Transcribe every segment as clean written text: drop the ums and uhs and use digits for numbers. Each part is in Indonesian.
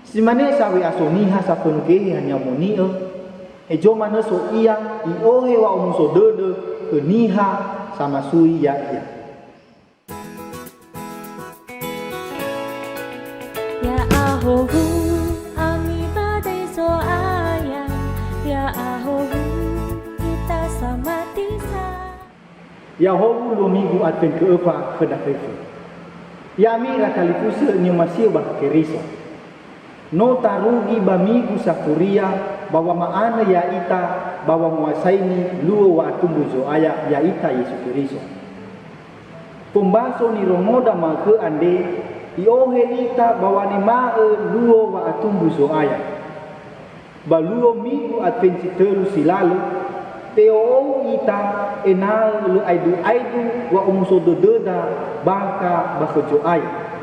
Si mane sawe asoniha sa penukehi hanya monia ejo mana so iya i ohe wa umuso dede ke niha sama sui ya iya. Ya ahohu ami badai so ayah, ya ahohu kita sama tisa. Ya hobu lo minggu advent keempat kedakefu. Ya mi rakalipuse ni masih bah kerisa. No tarugi bamigu sakuria bahwa maana ya ita bahwa muasaini luo wa atumbu zo aya ya ita Yesu Kristo. Pembaso ni romoda make ande iohe ita bahwa ni mae luo wa atumbu zo aya. Baluo minggu advent telu silalu teo ita enal lu aidu wa umuso dodeda baka bakejo aya.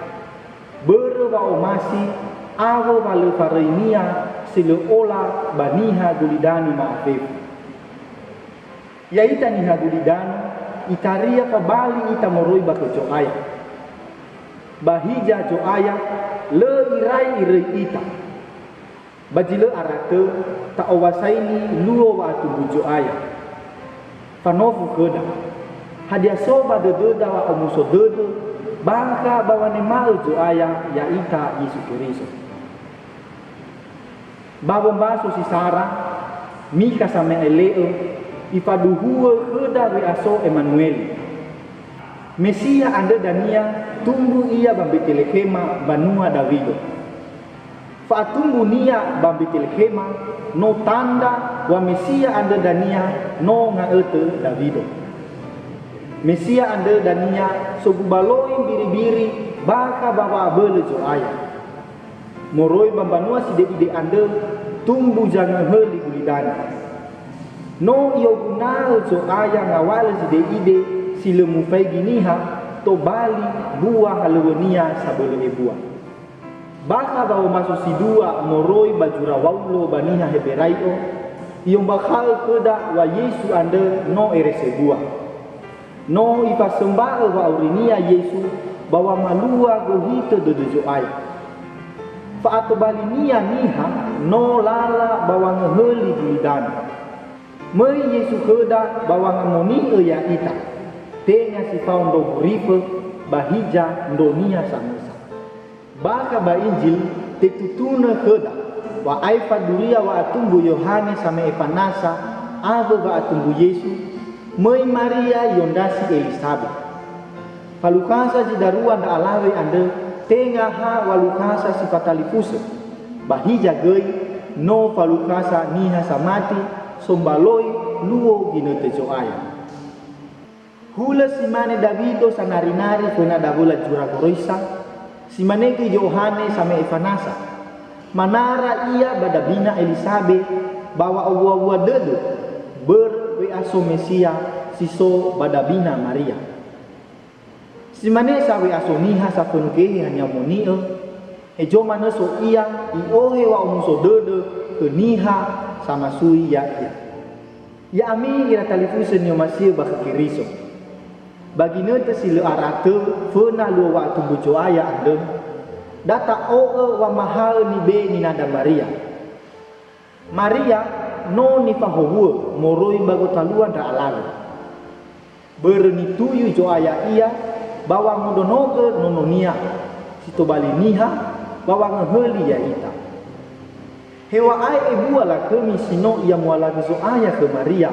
Bere wa omasi awo wale farainia sile ola baniha gulidani maafefu. Ya ita niha gulidani itaria pabali ita moroi bakejo aya. Bahija jo aya le irai ita. Bajile arate ta owasaini luo wa atubujo aya. Fanofu keda. Hadia soba deda wa omuso dede bangka bawa nemau jo aya ya ita Yesu Kristo. Babon baso si Sarah Mika sama eleo ipaduhue keda we aso Emmanuel. Mesia ande dania tumbu ia bambitelekema banua Davido. Fatumbu nia bambitelekema no tanda wa Mesia ande dania no ngaete Davido. Mesia ande dania sobubaloin biri-biri baka bawa bele jo ayah. Moroi bambanua side ide ande tumbu jangan heli gulidana. No iyo gunao jo ayah ngawale side ide silemu fai giniha to bali buah halewenia sabele buah. Baka bawa masuk si dua moroi bajura waulo baniha heberaio iyo bakal keda wa Yesu ande no erese buah. No ipa sembah wa aurinia Yesu bawa malua gohite dojo ayah. Faato balinia niha no lala bawa ngeheli gulidana. Mei Yesu keda bawa ngamoni ya ita. Tenya si faun do buripe bahija ndonia samesa. Baka ba Injil tetutuna keda wa aifa dulia wa atumbu Yohane sama Evanasa ave wa atumbu Yesu. Mei Maria yondasi Elisabeth. Falukasa jidarua da alawe ande tenga ha walukasa sifatalifuse. Bahija gei no falukasa niha samati sombaloi luo ginetejo aya. Hula simane Davido sanari-nari fena dahula jura goroisa. Simaneke Yohane sama Evanasa. Manara ia badabina Elisabeth bawa awa-awa dedu we aso Mesia siso badabina Maria. Simane sawe aso niha sa penukehi hanya monia ejo mana so iya i ohe wa umuso dede ke niha sama sui ya iya. Ya ami ira talifuse nyo masih bakakiriso. Bagi nete sile arate fena lu wa tumbujo aya ande data o wa mahal ni be ni nada Maria. Maria no ni pahowo moroi bago taluan da alawe. Berni tuyu jo aya iya bawa ngodonoge nononia sito bali niha bawa ngeheli ya ita. Hewa ai ebua la kemi sino ia muala zo aya ke Maria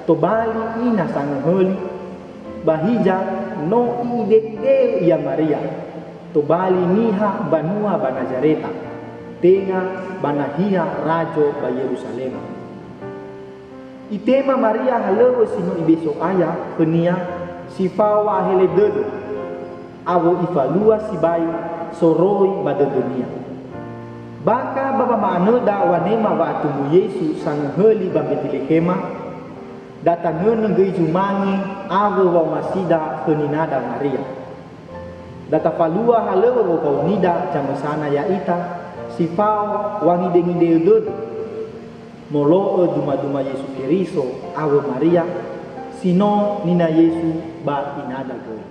to bali ina sang ngeheli bahija no ide ia Maria to bali niha banua banazareta tenga banahia rajo ba Yerusalem. Itema Maria halewo sino ibeso aya kenia sifawa hele dedo awo ifalua sibai soroi pada dunia. Baka baba maanoda wanema wa atumbu Yesu sang heli bambitelekema datang nenggei jumangi awo wa masida keninada Maria. Data falua halewo wa kaunida jamasana ya ita sifao wangi dengi dedo molo duma-duma Yesu Kristo awe Maria sino nina Yesu ba inada goi.